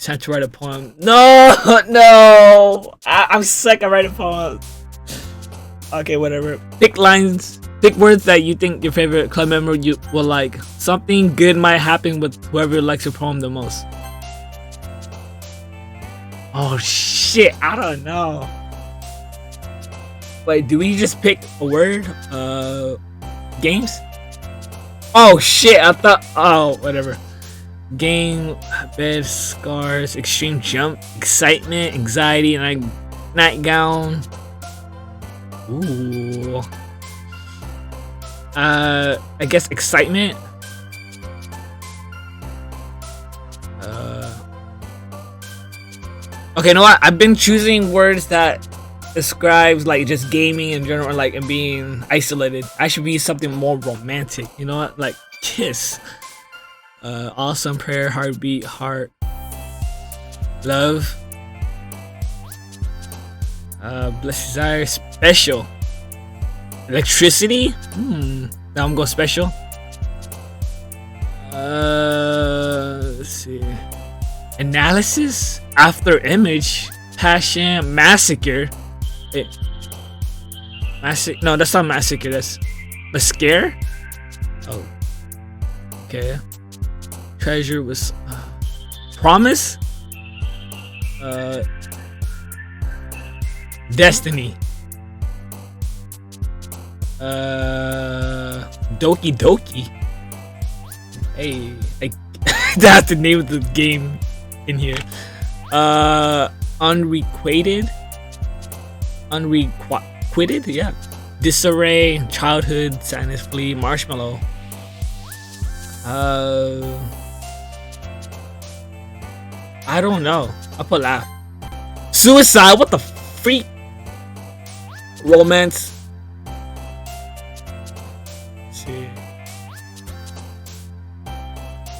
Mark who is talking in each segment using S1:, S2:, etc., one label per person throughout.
S1: Time to write a poem. No, no. I'm sick of writing poems. Okay, whatever. Pick lines. Pick words that you think your favorite club member you will like. Something good might happen with whoever likes your poem the most. Oh shit, I don't know. Wait, do we just pick a word? Games? Oh shit, I thought. Oh, whatever. Game, bed, scars, extreme jump, excitement, anxiety, nightgown. Ooh. I guess excitement. Okay, you know what? I've been choosing words that describes like just gaming in general, like and being isolated. I should be something more romantic. You know what? Like kiss. Awesome, prayer, heartbeat, heart, love. Blessed desire, special. Electricity. Now I'm going special. Let's see. Analysis, after image, passion, massacre. No, that's not massacre. That's mascara. Oh, okay. Treasure was promise. Destiny. Doki. Hey, that's the name of the game in here. Unrequited, yeah. Disarray, childhood, sadness, flee, marshmallow. I don't know. I'll put laugh. Suicide, what the freak? Romance. Let's see.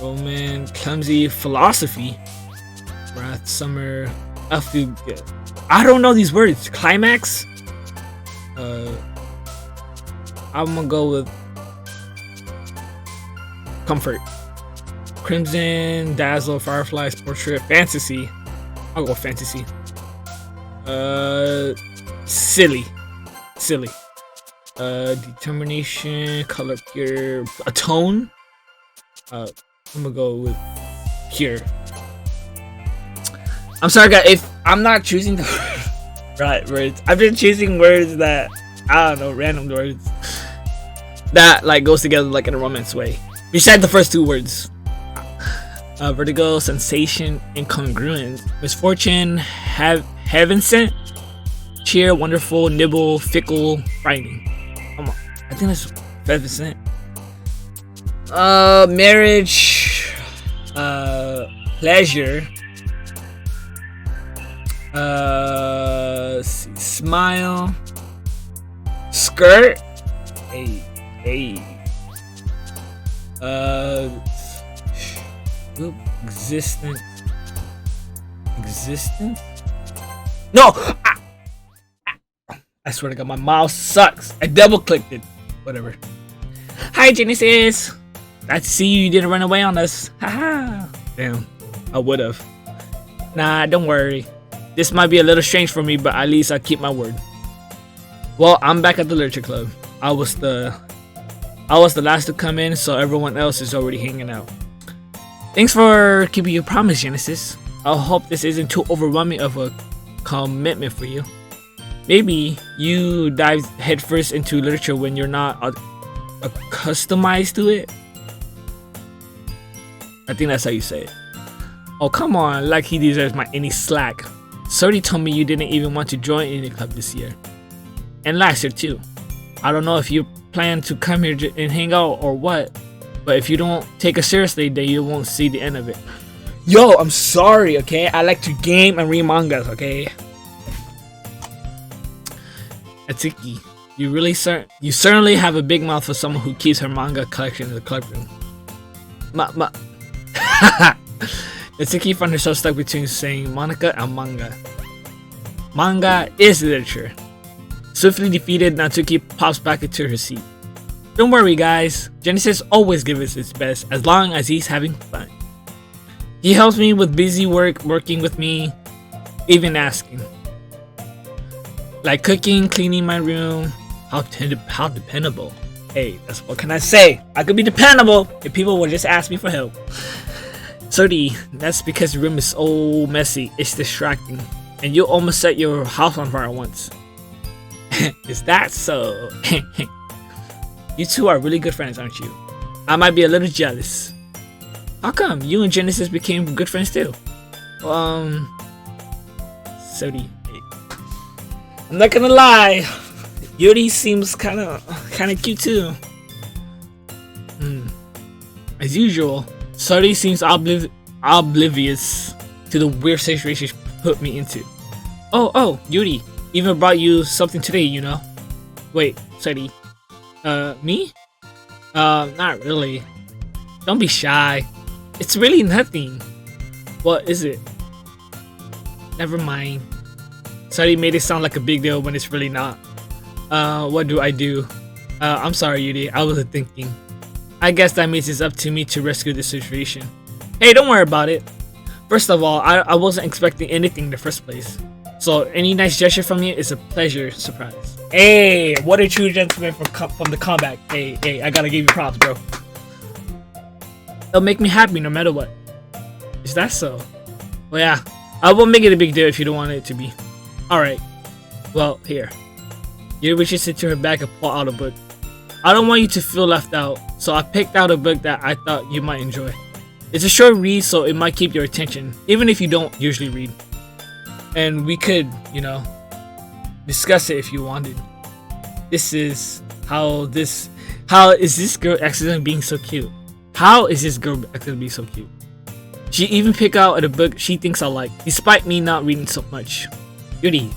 S1: Romance, clumsy, philosophy. Wrath, summer. I feel good. I don't know these words. Climax. I'm gonna go with comfort. Crimson, dazzle, fireflies, portrait, fantasy. I'll go fantasy. Silly. Determination, color pure, atone. I'm gonna go with pure. I'm sorry guys if I'm not choosing the right words. I've been choosing words that I don't know, random words that like goes together like in a romance way. Besides the first two words. Vertigo, sensation, incongruent, misfortune, heaven sent, cheer, wonderful, nibble, fickle, frightening. Come on, I think that's heaven sent. Marriage, pleasure, smile, skirt, hey, existence. No, I swear to God, my mouse sucks. I double clicked it. Whatever. Hi, Genesis. Nice to see you. You didn't run away on us. Haha. Damn, I would have. Nah, don't worry. This might be a little strange for me, but at least I keep my word. Well, I'm back at the literature club. I was the last to come in, so everyone else is already hanging out. Thanks for keeping your promise, Genesis. I hope this isn't too overwhelming of a commitment for you. Maybe you dive headfirst into literature when you're not accustomed to it. I think that's how you say it. Oh, come on, like he deserves any slack. Sorry told me you didn't even want to join any club this year. And last year too. I don't know if you plan to come here and hang out or what, but if you don't take it seriously, then you won't see the end of it. Yo, I'm sorry, okay? I like to game and read mangas, okay? Atsuki, you certainly have a big mouth for someone who keeps her manga collection in the club room. Atsuki found herself stuck between saying Monica and manga. Manga is literature. Swiftly defeated, Natsuki pops back into her seat. Don't worry guys, Genesis always gives his best as long as he's having fun. He helps me with busy work, working with me, even asking. Like cooking, cleaning my room. How dependable. Hey, that's what can I say? I could be dependable if people would just ask me for help. 30, that's because the room is so messy, it's distracting. And you almost set your house on fire once. Is that so? You two are really good friends, aren't you? I might be a little jealous. How come you and Genesis became good friends too? 38. I'm not gonna lie, Yuri seems kinda cute too. As usual, Sari seems oblivious to the weird situation she put me into. Oh, Yuri even brought you something today, you know. Wait, Sari. Me? Not really. Don't be shy. It's really nothing. What is it? Never mind. Sari made it sound like a big deal when it's really not. What do I do? I'm sorry, Yuri. I wasn't thinking. I guess that means it's up to me to rescue the situation. Hey, don't worry about it. First of all, I wasn't expecting anything in the first place. So any nice gesture from you is a pleasure surprise. Hey, what a true gentleman from the comeback. Hey, I gotta give you props, bro. It'll make me happy no matter what. Is that so? Well, yeah. I won't make it a big deal if you don't want it to be. Alright. Well, here. You reaches into her bag and pull out a book. I don't want you to feel left out, so I picked out a book that I thought you might enjoy. It's a short read, so it might keep your attention, even if you don't usually read. And we could, you know, discuss it if you wanted. This is how is this girl accidentally being so cute? How is this girl accidentally being so cute? She even picked out a book she thinks I like, despite me not reading so much. Yuri,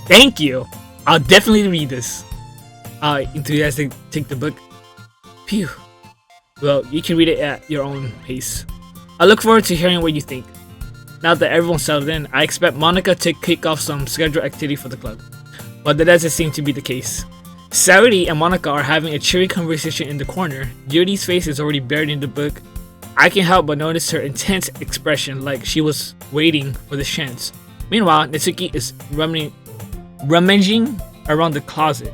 S1: thank you. I'll definitely read this. Enthusiastic, take the book. Phew. Well, you can read it at your own pace. I look forward to hearing what you think. Now that everyone's settled in, I expect Monica to kick off some scheduled activity for the club. But that doesn't seem to be the case. Sarity and Monica are having a cheery conversation in the corner. Yuri's face is already buried in the book. I can't help but notice her intense expression, like she was waiting for the chance. Meanwhile, Natsuki is rummaging around the closet.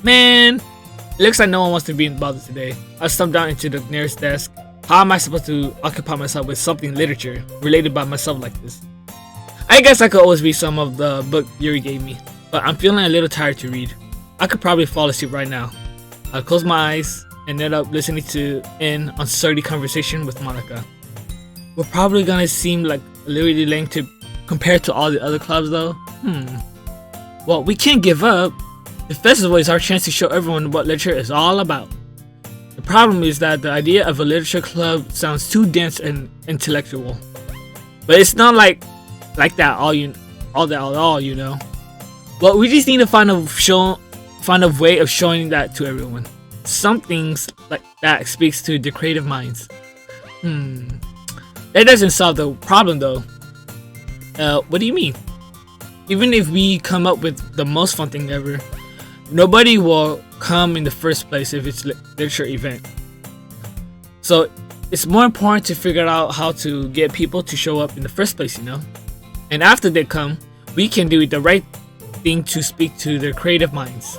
S1: Man, it looks like no one wants to be bothered today. I stumped down into the nearest desk. How am I supposed to occupy myself with something literature related by myself like this? I guess I could always read some of the book Yuri gave me, but I'm feeling a little tired to read. I could probably fall asleep right now. I'll close my eyes and end up listening in on sturdy conversation with Monica. We're probably gonna seem like a little lame to compared to all the other clubs though. Well, we can't give up. The festival is our chance to show everyone what literature is all about. The problem is that the idea of a literature club sounds too dense and intellectual. But it's not like that all, you know. Well, we just need to find a way of showing that to everyone. Some things like that speaks to the creative minds. That doesn't solve the problem though. What do you mean? Even if we come up with the most fun thing ever, nobody will come in the first place if it's a literature event. So it's more important to figure out how to get people to show up in the first place, you know? And after they come, we can do the right thing to speak to their creative minds.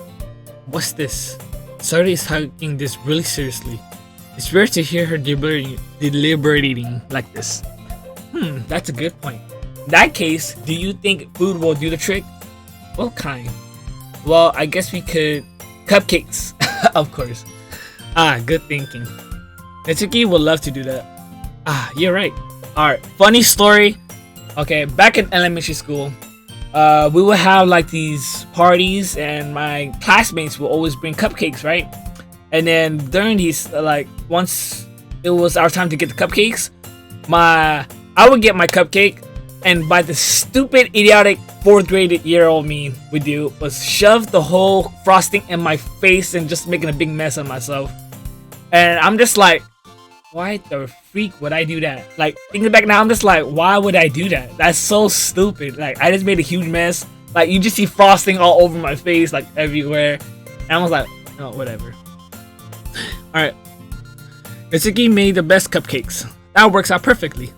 S1: What's this? Sari is taking this really seriously. It's rare to hear her deliberating like this. That's a good point. In that case, do you think food will do the trick? What kind? Well, I guess we could... Cupcakes, of course. Good thinking. Natsuki would love to do that. You're right. Alright, funny story. Okay, back in elementary school, we would have like these parties and my classmates would always bring cupcakes, right? And then during these, like, once it was our time to get the cupcakes, I would get my cupcake, and by the stupid, idiotic 4th grade year-old me would do was shove the whole frosting in my face and just making a big mess of myself. And I'm just like, why the freak would I do that? Like, thinking back now, I'm just like, why would I do that? That's so stupid. Like, I just made a huge mess. Like, you just see frosting all over my face, like, everywhere. And I was like, no, whatever. Alright. Natsuki made the best cupcakes. That works out perfectly.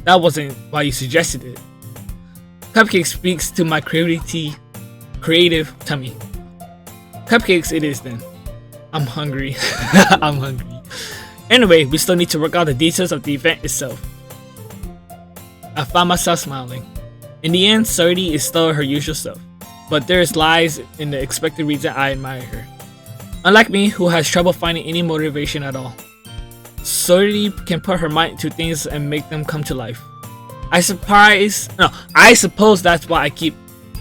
S1: That wasn't why you suggested it. Cupcake speaks to my creative tummy. Cupcakes it is then. I'm hungry. I'm hungry. Anyway, we still need to work out the details of the event itself. I found myself smiling. In the end, Sardi is still her usual self, but there is lies in the expected reason I admire her. Unlike me, who has trouble finding any motivation at all, Sardi can put her mind to things and make them come to life. I suppose that's why I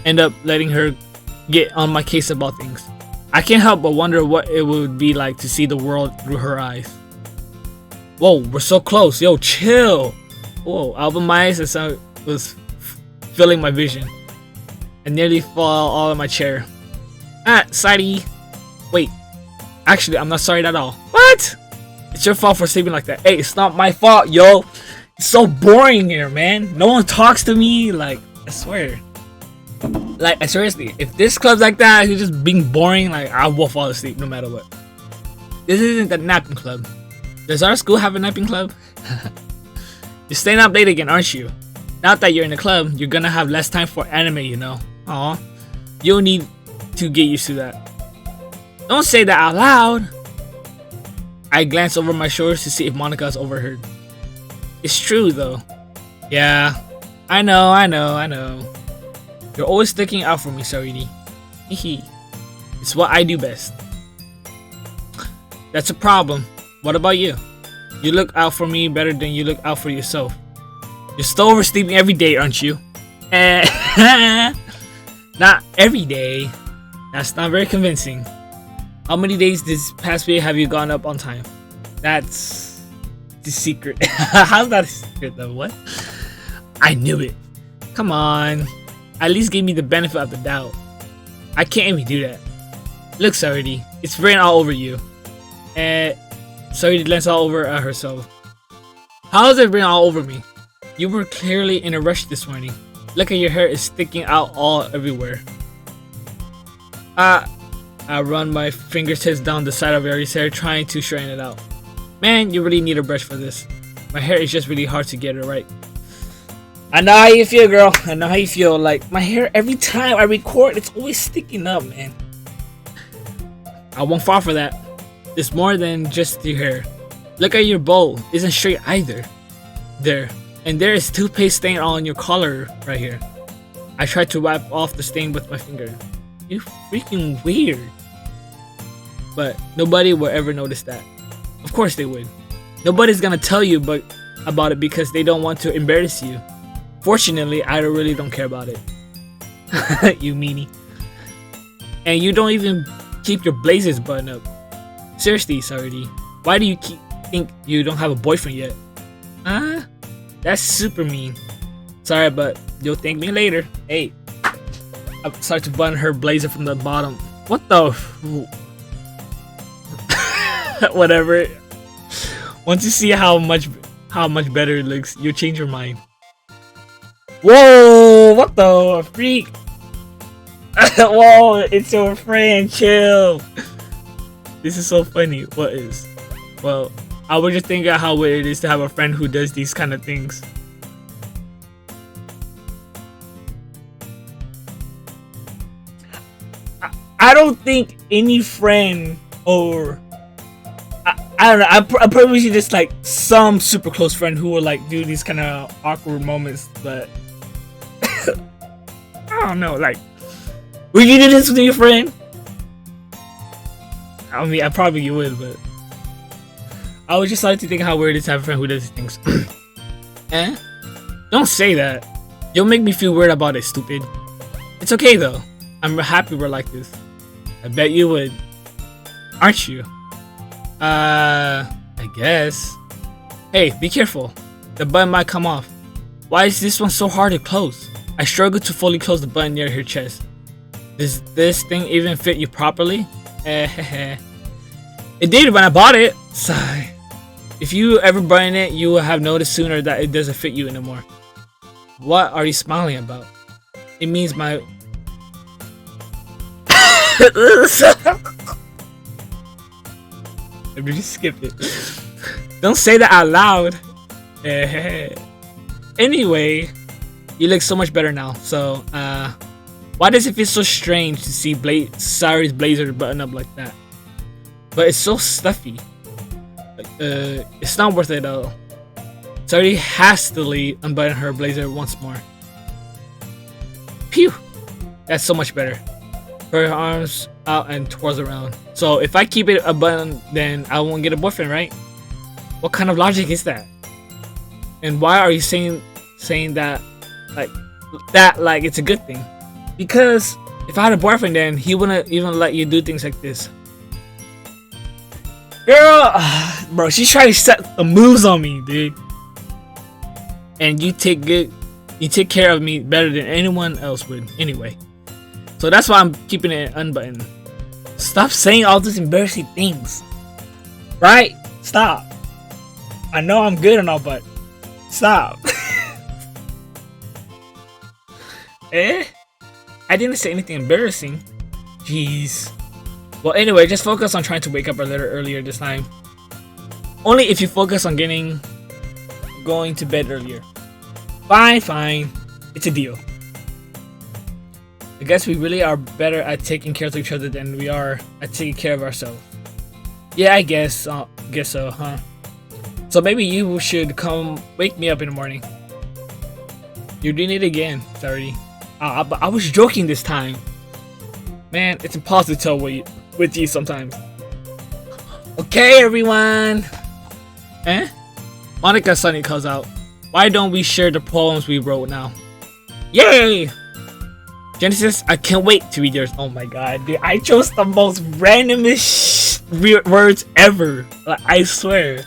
S1: end up letting her get on my case about things. I can't help but wonder what it would be like to see the world through her eyes. Whoa, we're so close. Yo, chill. Whoa, album my eyes and sound was filling my vision. I nearly fall all in my chair. Sadie. Wait. Actually, I'm not sorry at all. What? It's your fault for sleeping like that. Hey, it's not my fault, yo. It's so boring here, man. No one talks to me. Like, I swear. Like, seriously, if this club's like that, you're just being boring, like, I will fall asleep no matter what. This isn't the napping club. Does our school have a napping club? You're staying up late again, aren't you? Now that you're in the club, you're gonna have less time for anime, you know. Aw. You'll need to get used to that. Don't say that out loud. I glance over my shoulders to see if Monica's overheard. It's true, though. Yeah. I know. You're always sticking out for me, Saridi. Hehe. It's what I do best. That's a problem. What about you? You look out for me better than you look out for yourself. You're still oversleeping every day, aren't you? Not every day. That's not very convincing. How many days this past week have you gone up on time? That's the secret. How's that a secret though? What? I knew it. Come on. At least give me the benefit of the doubt. I can't even do that. Look, Saridi, it's written all over you. Saridi glanced all over at herself. How is it written all over me? You were clearly in a rush this morning. Look at your hair is sticking out all everywhere. I run my fingertips down the side of Ari's hair, trying to straighten it out. Man, you really need a brush for this. My hair is just really hard to get it right. I know how you feel, girl. I know how you feel. Like, my hair, every time I record, it's always sticking up, man. I won't fall for that. It's more than just your hair. Look at your bowl. Isn't straight either. There. And there is toothpaste stain on your collar right here. I tried to wipe off the stain with my finger. You freaking weird. But nobody will ever notice that. Of course they would. Nobody's gonna tell you about it because they don't want to embarrass you. Fortunately, I really don't care about it. You meanie. And you don't even keep your blazers buttoned up. Seriously, Sardi. Why do you think you don't have a boyfriend yet? That's super mean. Sorry, but you'll thank me later. Hey. I started to button her blazer from the bottom. What the? Whatever. Once you see how much better it looks, you'll change your mind. Whoa! What the freak? Whoa! It's your friend. Chill. This is so funny. What is? Well, I was just thinking how weird it is to have a friend who does these kind of things. I don't think any friend or I don't know. I probably should just like some super close friend who will like do these kind of awkward moments, but I don't know. Like, would you do this with your friend? I mean, I probably would, but I was just starting to think how weird it is to have a friend who does these things. Don't say that. You'll make me feel weird about it, stupid. It's okay though. I'm happy we're like this. I bet you would. Aren't you? I guess. Hey, be careful. The button might come off. Why is this one so hard to close? I struggle to fully close the button near her chest. Does this thing even fit you properly? It did when I bought it. Sigh. If you ever button it, you will have noticed sooner that it doesn't fit you anymore. What are you smiling about? It means my... Let me just skip it. Don't say that out loud. Anyway, you look so much better now. So, why does it feel so strange to see Sari's blazer button up like that? But it's so stuffy. It's not worth it though. Sari hastily unbutton her blazer once more. Phew! That's so much better. Her arms out and twirls around. So if I keep it a button, then I won't get a boyfriend, right? What kind of logic is that? And why are you saying that like it's a good thing? Because if I had a boyfriend, then he wouldn't even let you do things like this. Girl, bro, she's trying to set the moves on me, dude. And you take care of me better than anyone else would, anyway. So that's why I'm keeping it unbuttoned. Stop saying all these embarrassing things. Right? Stop. I know I'm good and all, but stop. Eh? I didn't say anything embarrassing. Jeez. Well, anyway, just focus on trying to wake up a little earlier this time. Only if you focus on going to bed earlier. Fine. It's a deal. I guess we really are better at taking care of each other than we are at taking care of ourselves. Yeah, I guess so, huh? So maybe you should come wake me up in the morning. You're doing it again, sorry. I was joking this time. Man, it's impossible to tell with you sometimes. Okay, everyone. Monica suddenly calls out. Why don't we share the poems we wrote now? Yay! Genesis, I can't wait to read yours. Oh my god, dude, I chose the most randomest words ever. Like, I swear.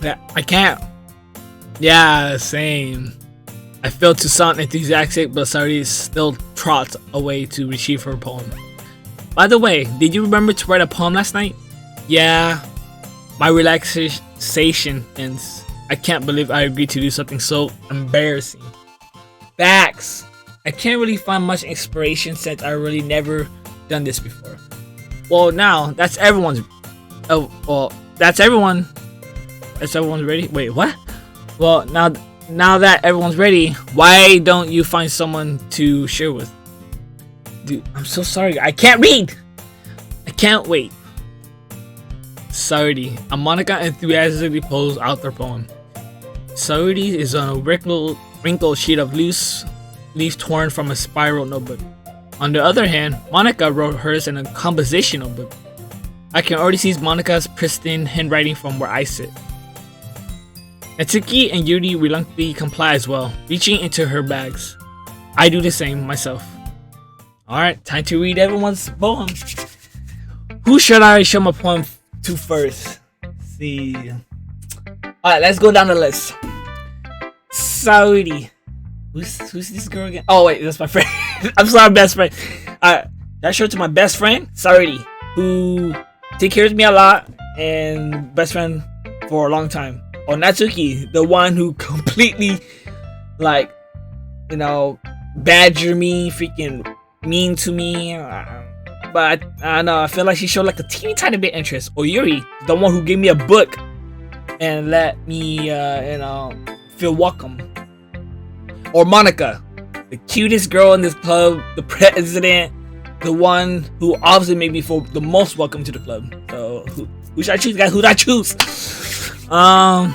S1: Yeah, I can't. Yeah, same. I failed to sound enthusiastic, but Sari still trots away to retrieve her poem. By the way, did you remember to write a poem last night? Yeah. My relaxation ends. I can't believe I agreed to do something so embarrassing. Facts. I can't really find much inspiration since I really never done this before. Well, now that's everyone's. Oh, well, that's everyone. That's everyone's ready. Wait, what? Well, now that everyone's ready, why don't you find someone to share with? Dude, I'm so sorry. I can't read. I can't wait. Sorry. Monica enthusiastically pulls out their poem. Sorry is on a wrinkled sheet of loose leaf torn from a spiral notebook. On the other hand, Monica wrote hers in a composition notebook. I can already see Monica's pristine handwriting from where I sit. Natsuki and Yuri reluctantly comply as well, reaching into her bags. I do the same myself. Alright, time to read everyone's poem. Who should I show my poem to first? Let's see. Alright, let's go down the list. Saudi. Who's this girl again? Oh wait, that's my friend. I'm sorry, best friend. Alright, I show it to my best friend, Saudi, who takes care of me a lot and best friend for a long time. Or Natsuki, the one who completely, like, you know, badger me, freaking mean to me. But I don't know, I feel like she showed like a teeny tiny bit interest. Or Yuri, the one who gave me a book and let me, feel welcome. Or Monica, the cutest girl in this club, the president, the one who obviously made me feel the most welcome to the club. So who should I choose, guys? Who did I choose? I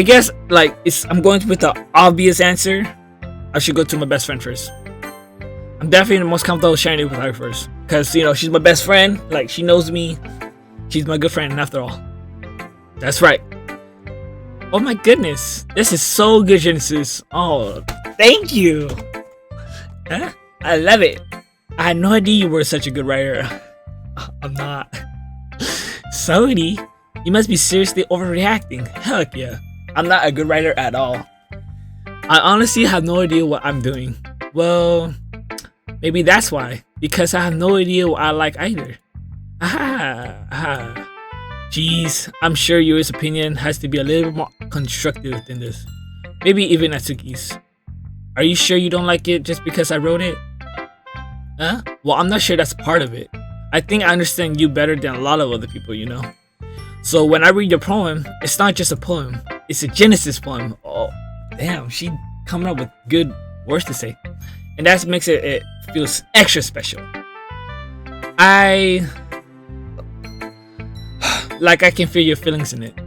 S1: guess like I'm going with the obvious answer. I should go to my best friend first. I'm definitely the most comfortable sharing it with her first, cause she's my best friend. Like, she knows me. She's my good friend after all. That's right. Oh my goodness, this is so good, Genesis. Oh, thank you. Huh? I love it. I had no idea you were such a good writer. I'm not. Sodi, you must be seriously overreacting. Heck yeah. I'm not a good writer at all. I honestly have no idea what I'm doing. Well, maybe that's why. Because I have no idea what I like either. Aha. Jeez, I'm sure Yuri's opinion has to be a little more constructive than this. Maybe even Natsuki's. Are you sure you don't like it just because I wrote it? Huh? Well, I'm not sure that's part of it. I think I understand you better than a lot of other people, So when I read your poem, it's not just a poem, it's a Genesis poem. Oh, damn, she coming up with good words to say. And that makes it feels extra special. I can feel your feelings in it.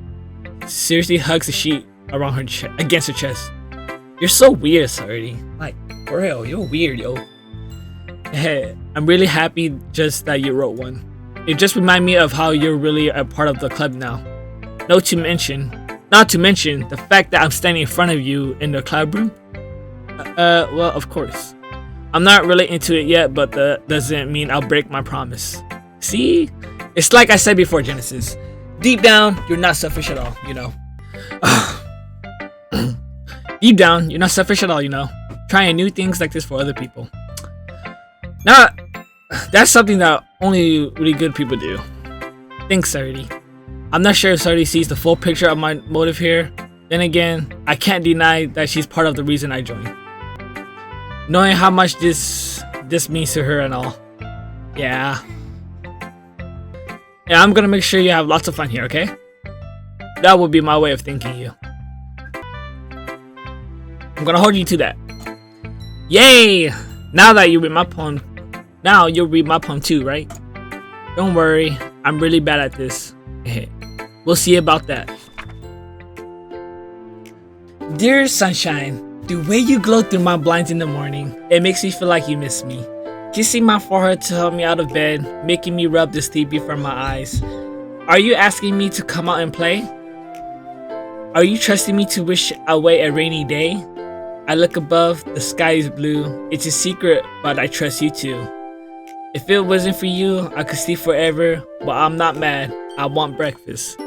S1: Seriously hugs the sheet around her against her chest. You're so weird, Sardi. Like, for real, you're weird, yo. Hey, I'm really happy just that you wrote one. It just reminded me of how you're really a part of the club now. Not to mention the fact that I'm standing in front of you in the club room. Well, of course. I'm not really into it yet, but that doesn't mean I'll break my promise. See? It's like I said before, Genesis. Deep down, you're not selfish at all, you know. Deep down, you're not selfish at all, you know. Trying new things like this for other people. Now, that's something that only really good people do. Thanks, Sardi. I'm not sure if Sardi sees the full picture of my motive here. Then again, I can't deny that she's part of the reason I joined. Knowing how much this means to her and all. Yeah. And I'm gonna make sure you have lots of fun here, okay? That would be my way of thanking you. I'm gonna hold you to that. Yay! Now that you read my poem, now you'll read my poem too, right? Don't worry, I'm really bad at this. We'll see about that. Dear sunshine, the way you glow through my blinds in the morning, it makes me feel like you miss me. Kissing my forehead to help me out of bed, making me rub the sleepy from my eyes. Are you asking me to come out and play? Are you trusting me to wish away a rainy day? I look above, the sky is blue. It's a secret, but I trust you too. If it wasn't for you, I could sleep forever, but I'm not mad. I want breakfast.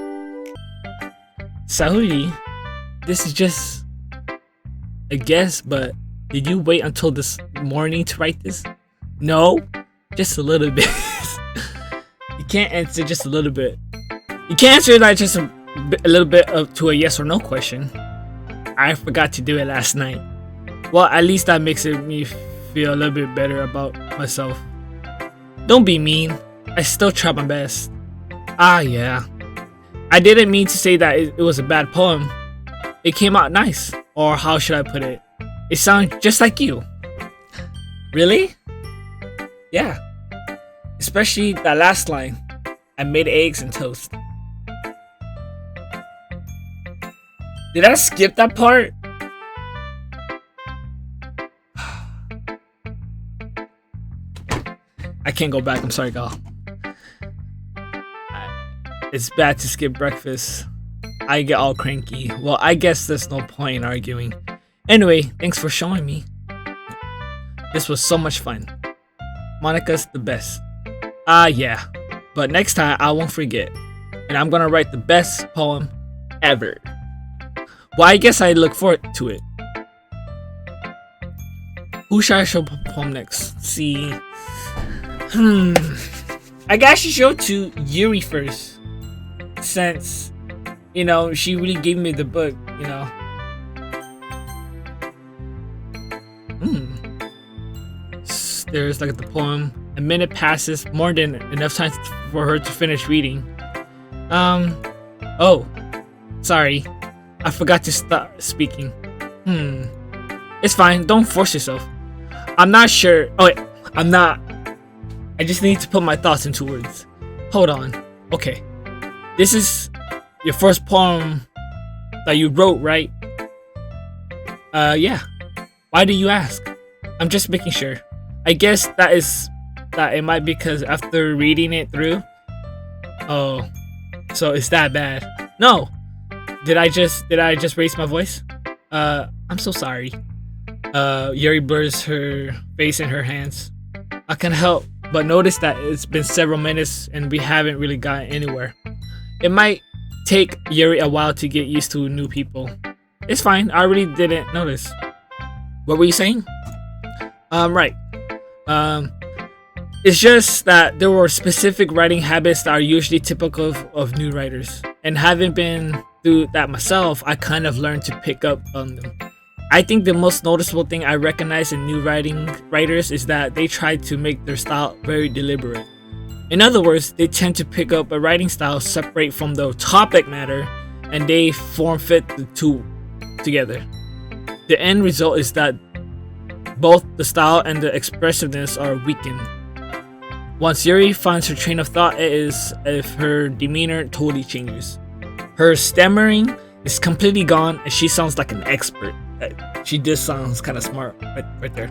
S1: Sahudi, this is just a guess, but did you wait until this morning to write this? No, just a little bit. You can't answer just a little bit. You can't answer that just a little bit to a yes or no question. I forgot to do it last night. Well, at least that makes me feel a little bit better about myself. Don't be mean. I still try my best. Ah, yeah. I didn't mean to say that it was a bad poem. It came out nice. Or how should I put it? It sounds just like you. Really? Yeah. Especially that last line. I made eggs and toast. Did I skip that part? I can't go back. I'm sorry, y'all. It's bad to skip breakfast. I get all cranky. Well, I guess there's no point in arguing. Anyway, thanks for showing me. This was so much fun. Monica's the best. Yeah. But next time, I won't forget. And I'm gonna write the best poem ever. Well, I guess I look forward to it. Who should I show poem next? See. I guess you show to Yuri first. Since, you know, she really gave me the book, you know. There's like the poem. A minute passes, more than enough time for her to finish reading. Oh. Sorry. I forgot to start speaking. It's fine, don't force yourself. I'm not sure. Oh wait, I'm not. I just need to put my thoughts into words. Hold on. Okay. This is your first poem that you wrote, right? Yeah. Why do you ask? I'm just making sure. I guess that it might be because after reading it through. Oh. So it's that bad. No. Did I just raise my voice? I'm so sorry. Yuri blurs her face in her hands. I can't help but notice that it's been several minutes and we haven't really gotten anywhere. It might take Yuri a while to get used to new people. It's fine, I really didn't notice. What were you saying? Right. It's just that there were specific writing habits that are usually typical of new writers. And having been through that myself, I kind of learned to pick up on them. I think the most noticeable thing I recognize in new writers is that they try to make their style very deliberate. In other words, they tend to pick up a writing style separate from the topic matter, and they form fit the two together. The end result is that both the style and the expressiveness are weakened. Once Yuri finds her train of thought, it is if her demeanor totally changes. Her stammering is completely gone, and she sounds like an expert. She just sounds kind of smart right there.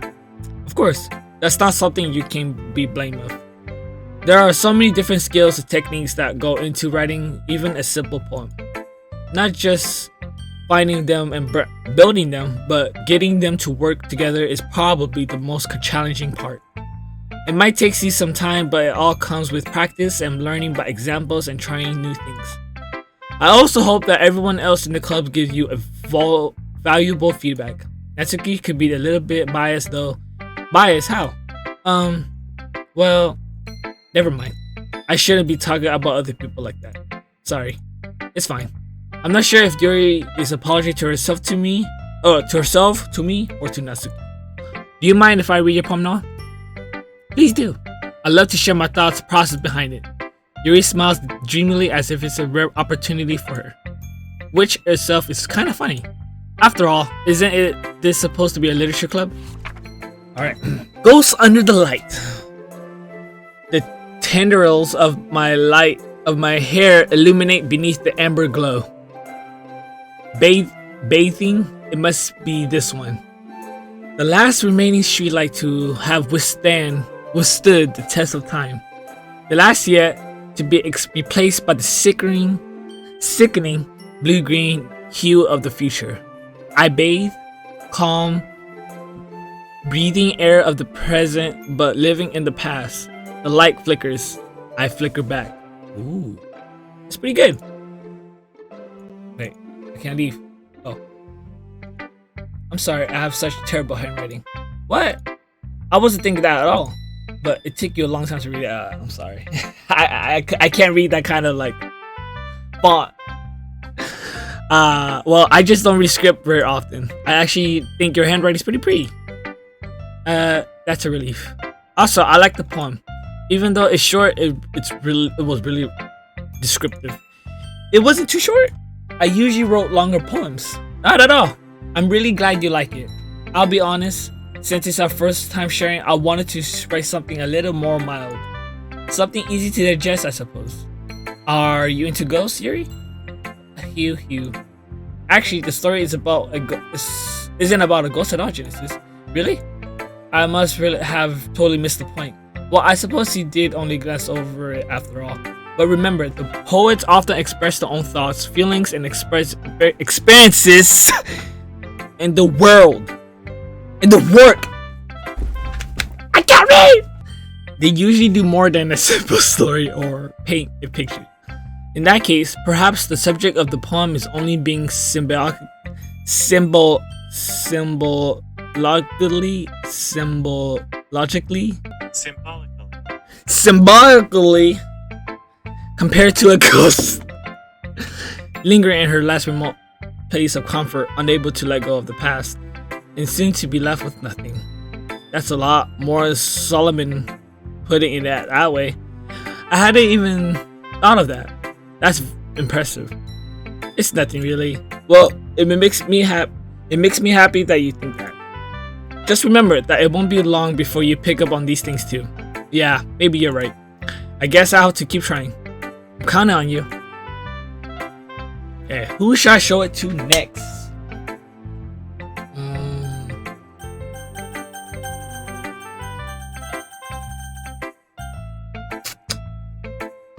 S1: Of course, that's not something you can be blamed of. There are so many different skills and techniques that go into writing even a simple poem. Not just finding them and building them, but getting them to work together is probably the most challenging part. It might take you some time, but it all comes with practice and learning by examples and trying new things. I also hope that everyone else in the club gives you a valuable feedback. Natsuki could be a little bit biased though. Biased? How? Well, never mind. I shouldn't be talking about other people like that. Sorry. It's fine. I'm not sure if Yuri is apologizing to herself to me, or to herself, to me, or to Natsuki. Do you mind if I read your poem now? Please do. I'd love to share my thoughts process behind it. Yuri smiles dreamily as if it's a rare opportunity for her, which itself is kind of funny. After all, isn't this supposed to be a literature club? Alright. Ghosts under the light. The tendrils of my hair illuminate beneath the amber glow. Bathing, it must be this one. The last remaining streetlight to have withstood the test of time. The last yet to be replaced by the sickening blue-green hue of the future. I bathe, calm, breathing air of the present but living in the past. The light flickers, I flicker back. Ooh, it's pretty good. Wait, I can't leave. Oh, I'm sorry, I have such terrible handwriting. What? I wasn't thinking that at all. But it took you a long time to read it. I'm sorry. I can't read that kind of like font. Well, I just don't read script very often. I actually think your handwriting's pretty pretty. That's a relief. Also, I like the poem. Even though it's short, it was really descriptive. It wasn't too short. I usually wrote longer poems. Not at all. I'm really glad you like it. I'll be honest. Since it's our first time sharing, I wanted to write something a little more mild. Something easy to digest, I suppose. Are you into ghosts, Yuri? Hugh. Actually, the story is about isn't about a ghost at all, Genesis. Really? I must really have totally missed the point. Well, I suppose he did only glance over it after all. But remember, the poets often express their own thoughts, feelings, and experiences in the world. In the work. I can't read! They usually do more than a simple story or paint a picture. In that case, perhaps the subject of the poem is only being symbolically compared to a ghost lingering in her last remote place of comfort, unable to let go of the past, and soon to be left with nothing. That's a lot more Solomon putting it that way. I hadn't even thought of that. That's impressive. It's nothing really. Well, it makes me happy that you think that. Just remember that it won't be long before you pick up on these things too. Yeah, maybe you're right. I guess I'll have to keep trying. I'm counting on you. Okay, who should I show it to next?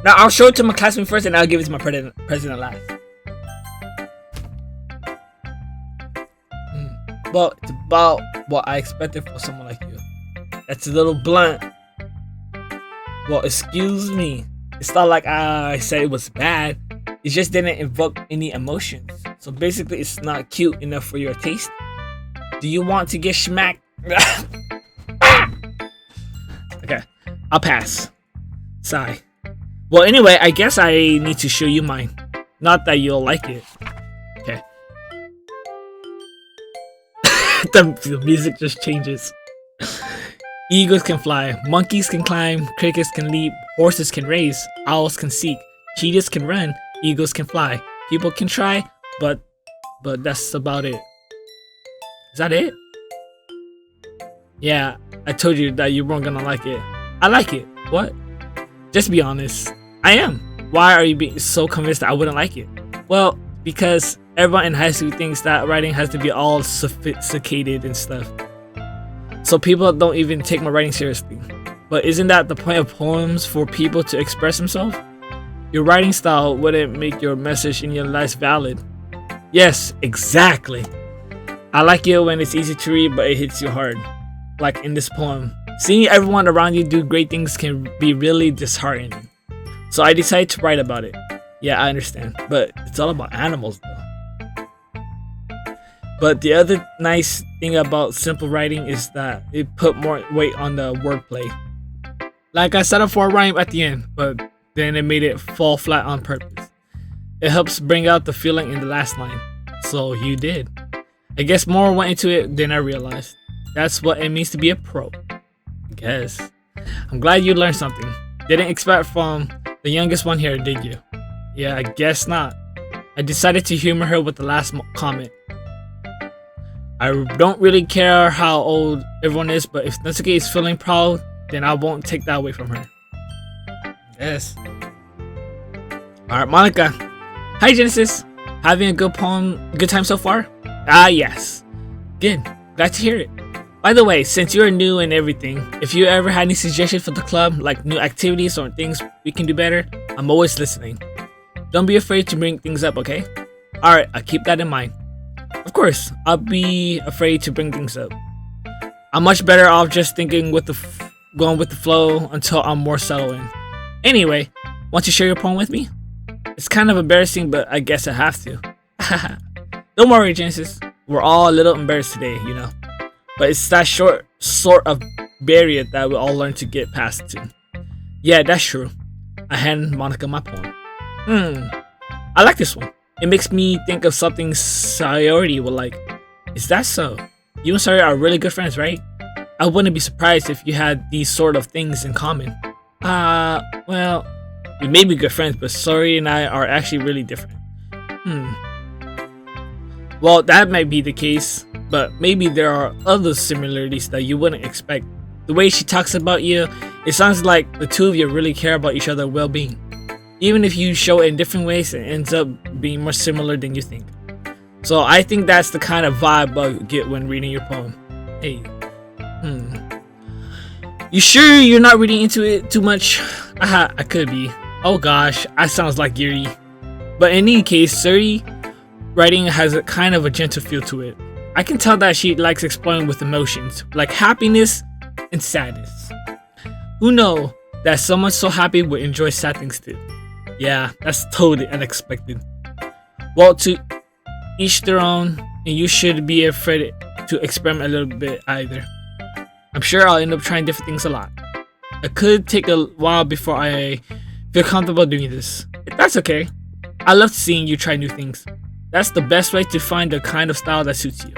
S1: Now I'll show it to my classmate first, and I'll give it to my president last. Well, it's about what I expected for someone like you. That's a little blunt. Well, excuse me. It's not like I said it was bad. It just didn't evoke any emotions. So basically, it's not cute enough for your taste. Do you want to get smacked? Okay, I'll pass. Sigh. Well, anyway, I guess I need to show you mine. Not that you'll like it. Okay. The music just changes. Eagles can fly, monkeys can climb, crickets can leap, horses can race, owls can seek, cheetahs can run, eagles can fly. People can try, but that's about it. Is that it? Yeah, I told you that you weren't gonna like it. I like it. What? Just be honest. I am. Why are you being so convinced that I wouldn't like it? Well, because everyone in high school thinks that writing has to be all sophisticated and stuff. So people don't even take my writing seriously. But isn't that the point of poems, for people to express themselves? Your writing style wouldn't make your message in your life valid. Yes, exactly. I like it when it's easy to read, but it hits you hard. Like in this poem. Seeing everyone around you do great things can be really disheartening. So I decided to write about it. Yeah, I understand. But it's all about animals though. But the other nice thing about simple writing is that it put more weight on the wordplay. Like I set up for a rhyme at the end, but then it made it fall flat on purpose. It helps bring out the feeling in the last line. So you did. I guess more went into it than I realized. That's what it means to be a pro. I guess. I'm glad you learned something. Didn't expect from the youngest one here, did you? Yeah, I guess not. I decided to humor her with the last comment. I don't really care how old everyone is, but if Natsuki is feeling proud, then I won't take that away from her. Yes. Alright, Monica. Hi, Genesis. Having a good time so far? Ah, yes. Good. Glad to hear it. By the way, since you're new and everything, if you ever had any suggestions for the club, like new activities or things we can do better, I'm always listening. Don't be afraid to bring things up, okay? Alright, I'll keep that in mind. Of course, I'll be afraid to bring things up. I'm much better off just thinking going with the flow until I'm more settled in. Anyway, want to share your poem with me? It's kind of embarrassing, but I guess I have to. Don't worry, Genesis. We're all a little embarrassed today, you know. But it's that sort of barrier that we all learn to get past to. Yeah, that's true. I hand Monica my poem. I like this one. It makes me think of something Sayori would like. Is that so? You and Sayori are really good friends, right? I wouldn't be surprised if you had these sort of things in common. Well, we may be good friends, but Sayori and I are actually really different. Well, that might be the case, but maybe there are other similarities that you wouldn't expect. The way she talks about you, it sounds like the two of you really care about each other's well-being. Even if you show it in different ways, it ends up being more similar than you think. So I think that's the kind of vibe I get when reading your poem. Hey. You sure you're not reading into it too much? I could be. Oh gosh, that sounds like Yuri. But in any case, Sayori writing has a kind of a gentle feel to it. I can tell that she likes exploring with emotions, like happiness and sadness. Who knows that someone so happy would enjoy sad things too? Yeah, that's totally unexpected. Well, to each their own, and you should be afraid to experiment a little bit either. I'm sure I'll end up trying different things a lot. It could take a while before I feel comfortable doing this. That's okay. I love seeing you try new things. That's the best way to find the kind of style that suits you.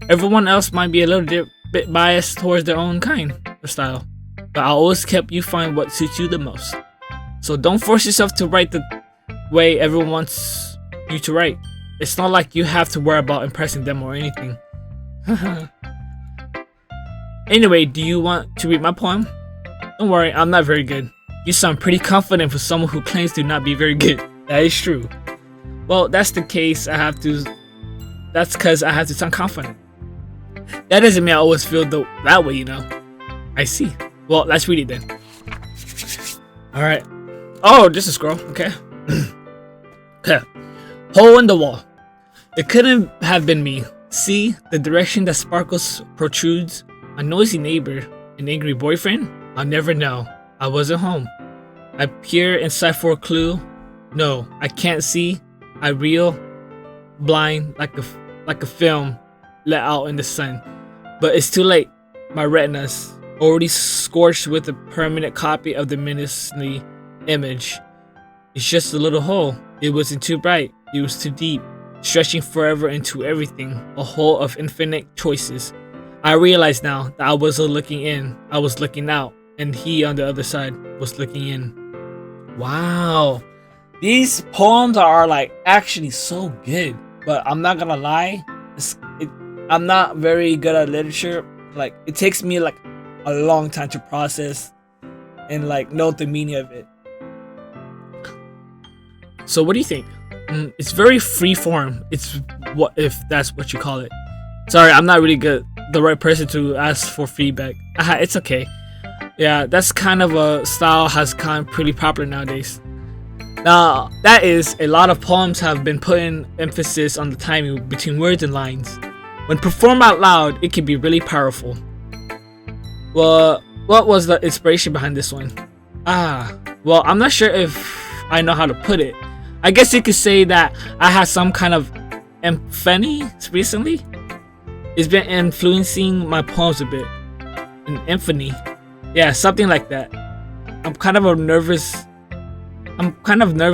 S1: Everyone else might be a little bit biased towards their own kind of style, but I'll always help you find what suits you the most. So don't force yourself to write the way everyone wants you to write. It's not like you have to worry about impressing them or anything. Anyway, do you want to read my poem? Don't worry, I'm not very good. You sound pretty confident for someone who claims to not be very good. That is true. Well, that's the case. That's because I have to sound confident. That doesn't mean I always feel that way, you know. I see. Well, let's read it then. Alright. Oh, just a scroll. Okay. Hole in the wall. It couldn't have been me. See, the direction that sparkles protrudes. A noisy neighbor. An angry boyfriend? I'll never know. I wasn't home. I peer inside for a clue. No, I can't see. I reel blind like a film let out in the sun. But it's too late. My retina's already scorched with a permanent copy of the menacing image. It's just a little hole. It wasn't too bright. It was too deep, stretching forever into everything. A hole of infinite choices. I realize now that I wasn't looking in, I was looking out, and he on the other side was looking in. Wow. These poems are like actually so good, but I'm not gonna lie, I'm not very good at literature. Like it takes me like a long time to process and like know the meaning of it. So what do you think? It's very free form. It's what if that's what you call it. Sorry, I'm not really the right person to ask for feedback. It's okay. Yeah, that's kind of a style has kind of pretty popular nowadays. Now, that is, a lot of poems have been putting emphasis on the timing between words and lines. When performed out loud, it can be really powerful. Well, what was the inspiration behind this one? Well, I'm not sure if I know how to put it. I guess you could say that I had some kind of epiphany recently. It's been influencing my poems a bit. An epiphany. Yeah, something like that. I'm kind of nervous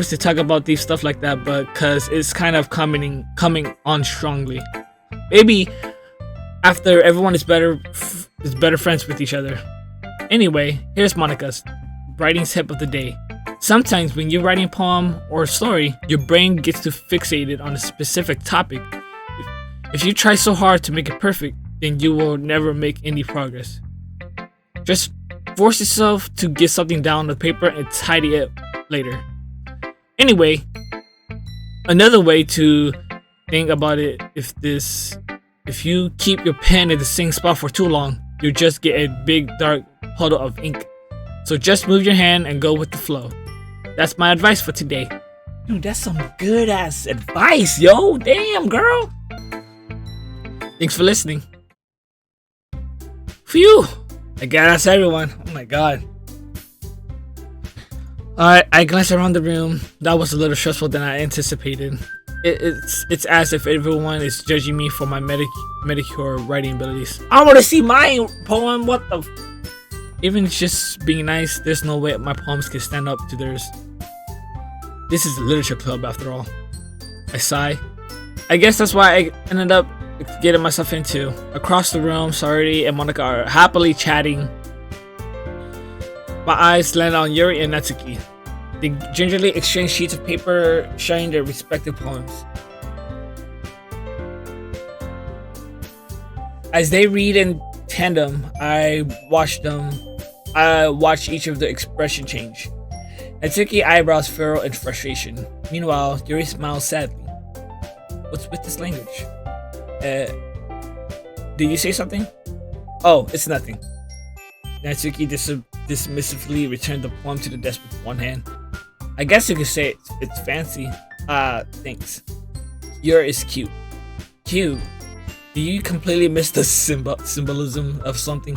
S1: to talk about these stuff like that, but because it's kind of coming on strongly. Maybe after everyone is better friends with each other. Anyway, here's Monica's writing tip of the day. Sometimes when you're writing a poem or a story, your brain gets too fixated on a specific topic. If you try so hard to make it perfect, then you will never make any progress. Just force yourself to get something down on the paper and tidy it later. Anyway, another way to think about it, if you keep your pen in the same spot for too long, you'll just get a big dark puddle of ink. So just move your hand and go with the flow. That's my advice for today. Dude, that's some good ass advice, yo. Damn, girl. Thanks for listening. Phew. I guess that's everyone. Oh my god. Alright, I glanced around the room. That was a little stressful than I anticipated. It's as if everyone is judging me for my medicure writing abilities. I want to see my poem. What the? Even just being nice, there's no way my poems can stand up to theirs. This is a literature club after all. I sigh. I guess that's why I ended up getting myself into. Across the room, Sardi and Monica are happily chatting. My eyes land on Yuri and Natsuki. They gingerly exchange sheets of paper, sharing their respective poems. As they read in tandem, I watch each of the expression change. Natsuki eyebrows furrow in frustration. Meanwhile, Yuri smiles sadly. What's with this language? Did you say something? Oh, it's nothing. Natsuki dismissively returned the poem to the desk with one hand. I guess you could say it's fancy. Thanks. Yuri is cute. Cute? Do you completely miss the symbolism of something?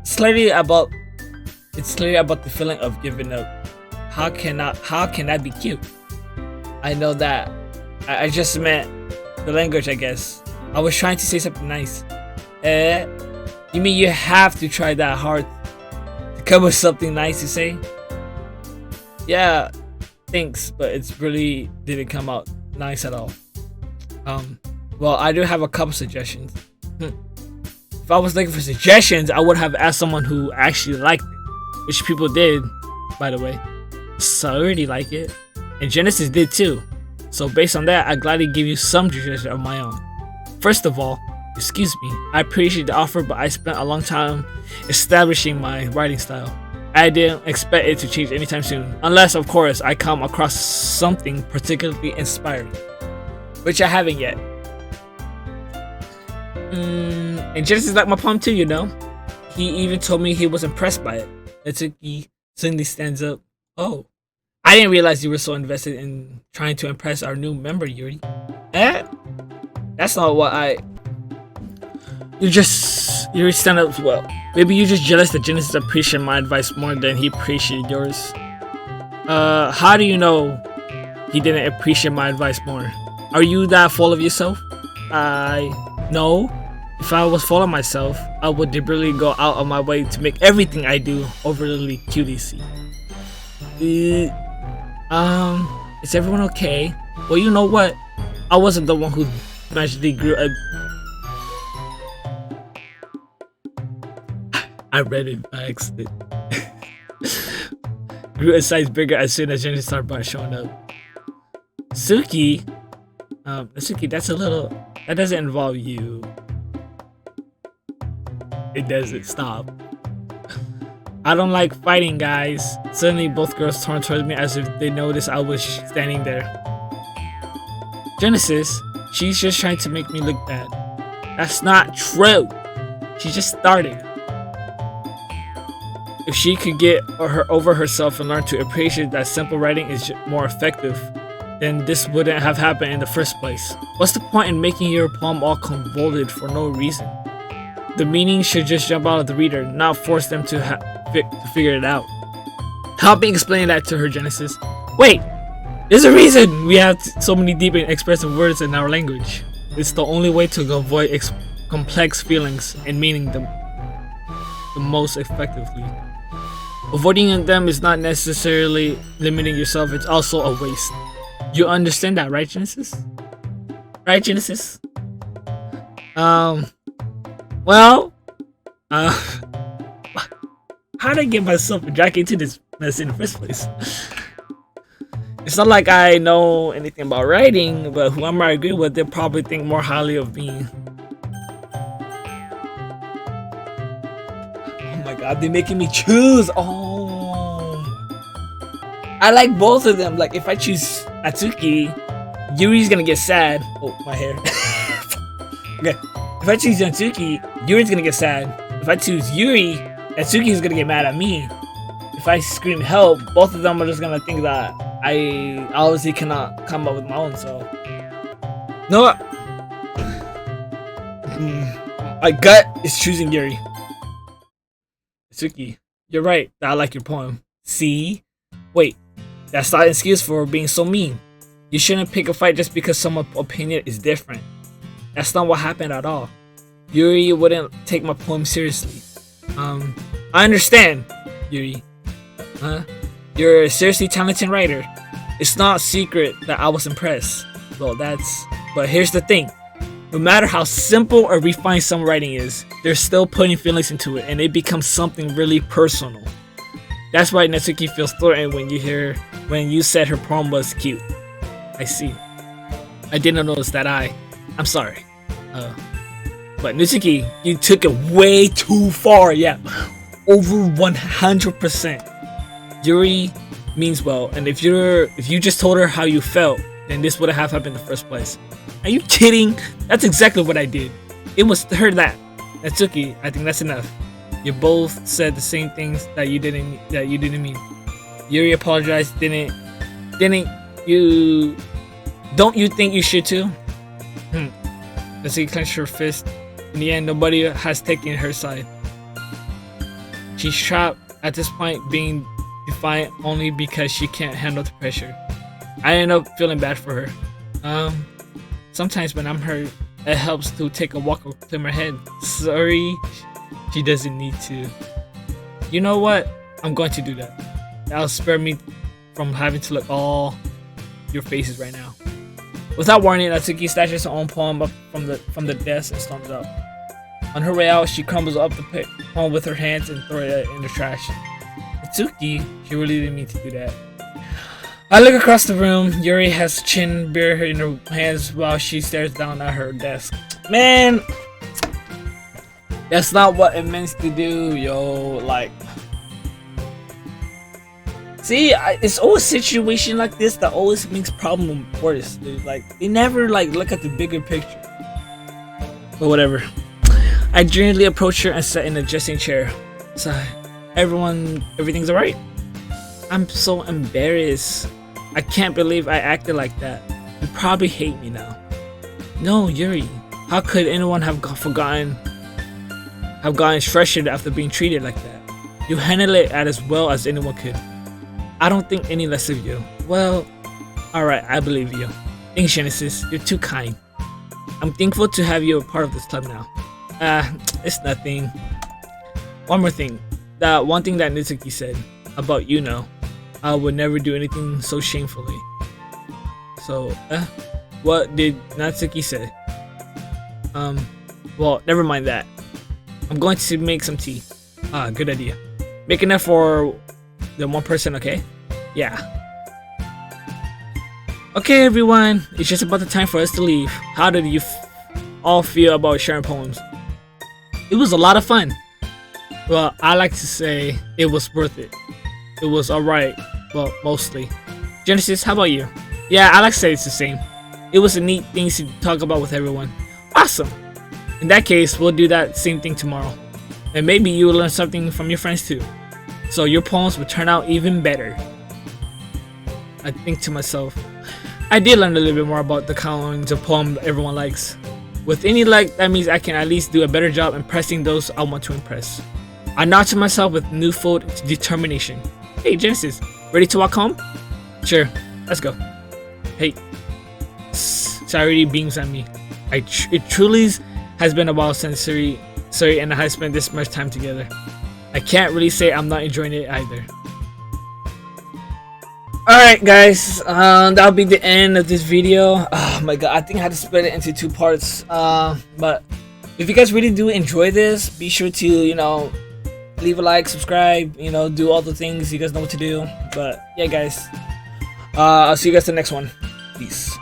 S1: It's clearly about the feeling of giving up. How can that be cute? I know that. I just meant the language, I guess. I was trying to say something nice. You mean you have to try that hard to come with something nice to say? Yeah, thanks, but it's really didn't come out nice at all. Well, I do have a couple suggestions. If I was looking for suggestions, I would have asked someone who actually liked it, which people did, by the way. So I already like it, and Genesis did too. So based on that, I gladly give you some suggestions of my own. First of all, excuse me, I appreciate the offer, but I spent a long time establishing my writing style. I didn't expect it to change anytime soon, unless of course I come across something particularly inspiring, which I haven't yet. And Genesis liked my poem too, you know. He even told me he was impressed by it. Natsuki suddenly stands up. Oh, I didn't realize you were so invested in trying to impress our new member, Yuri. That's not what Yuri stand up well. Maybe you're just jealous that Genesis appreciated my advice more than he appreciated yours. How do you know he didn't appreciate my advice more? Are you that full of yourself? No. If I was full of myself, I would deliberately go out of my way to make everything I do overly cutesy. Is everyone okay? Well, you know what? I wasn't the one who magically grew a... I read it by accident. Grew a size bigger as soon as Genesis started showing up. Suki, Suki, that's a little. That doesn't involve you. It doesn't. Stop. I don't like fighting, guys. Suddenly, both girls turned towards me as if they noticed I was standing there. Genesis, she's just trying to make me look bad. That's not true. She just started. If she could get over herself and learn to appreciate that simple writing is more effective, then this wouldn't have happened in the first place. What's the point in making your poem all convoluted for no reason? The meaning should just jump out of the reader, not force them to figure it out. Help me explain that to her, Genesis. Wait! There's a reason we have so many deep and expressive words in our language. It's the only way to avoid complex feelings and meaning them the most effectively. Avoiding them is not necessarily limiting yourself, it's also a waste. You understand that, right, Genesis? Right, Genesis? Well, how did I get myself dragged into this mess in the first place? It's not like I know anything about writing, but whoever I agree with, they'll probably think more highly of me. Oh my god, they're making me choose. Oh, I like both of them. Like, if I choose Atsuki, Yuri's gonna get sad. Oh, my hair. Okay, if I choose Atsuki, Yuri's gonna get sad. If I choose Yuri, Atsuki's gonna get mad at me. If I scream help, both of them are just gonna think that I obviously cannot come up with my own, so. No. My gut is choosing Yuri. Atsuki, you're right. I like your poem. See? Wait, that's not an excuse for being so mean. You shouldn't pick a fight just because someone's opinion is different. That's not what happened at all. Yuri wouldn't take my poem seriously. I understand, Yuri. You're a seriously talented writer. It's not a secret that I was impressed. But here's the thing. No matter how simple or refined some writing is, they're still putting feelings into it and it becomes something really personal. That's why Natsuki feels threatened when you said her poem was cute. I see. I didn't notice that. I'm sorry. But Natsuki, you took it way too far, yeah. Over 100%. Yuri means well, and if you just told her how you felt, then this wouldn't have happened in the first place. Are you kidding? That's exactly what I did. It was her that. Natsuki, I think that's enough. You both said the same things that you didn't mean. Yuri apologized, didn't you? Don't you think you should too? Natsuki clenched her fist. In the end, nobody has taken her side. She's trapped at this point, being defiant only because she can't handle the pressure. I end up feeling bad for her. Sometimes when I'm hurt, it helps to take a walk or clear my head. Sorry, she doesn't need to. You know what? I'm going to do that. That'll spare me from having to look all your faces right now. Without warning, Natsuki stashes her own poem up from the desk and storms out. On her way out, she crumbles up the poem with her hands and throws it in the trash. Natsuki, she really didn't mean to do that. I look across the room. Yuri has chin beer in her hands while she stares down at her desk. Man, that's not what it meant to do, yo. Like, see, it's always a situation like this that always makes problem worse, dude. Like, they never look at the bigger picture. But whatever. I gently approach her and sat in a dressing chair. So, everything's alright. I'm so embarrassed. I can't believe I acted like that. You probably hate me now. No, Yuri. How could anyone have gotten frustrated after being treated like that? You handled it as well as anyone could. I don't think any less of you. Well, alright, I believe you. Thanks, Genesis. You're too kind. I'm thankful to have you a part of this club now. It's nothing. One more thing. That one thing that Natsuki said about you know. I would never do anything so shamefully. So, what did Natsuki say? Well, never mind that. I'm going to make some tea. Good idea. Making it for the one person, okay? Yeah. Okay, everyone. It's just about the time for us to leave. How did you all feel about sharing poems? It was a lot of fun. Well, I like to say it was worth it. It was alright. Well, mostly. Genesis, how about you? Yeah, I like to say it's the same. It was a neat thing to talk about with everyone. Awesome! In that case, we'll do that same thing tomorrow. And maybe you will learn something from your friends too. So your poems will turn out even better. I think to myself, I did learn a little bit more about the kinds of poem everyone likes. With any luck, that means I can at least do a better job impressing those I want to impress. I nod to myself with newfound determination. Hey Genesis, ready to walk home? Sure, let's go. Hey, Sarity beams at me. It truly has been a while since Suri and I have spent this much time together. I can't really say I'm not enjoying it either. Alright guys, that'll be the end of this video. Oh my god, I think I had to split it into 2 parts. But if you guys really do enjoy this, be sure to, leave a like, subscribe, do all the things you guys know what to do. But yeah guys, I'll see you guys in the next one. Peace.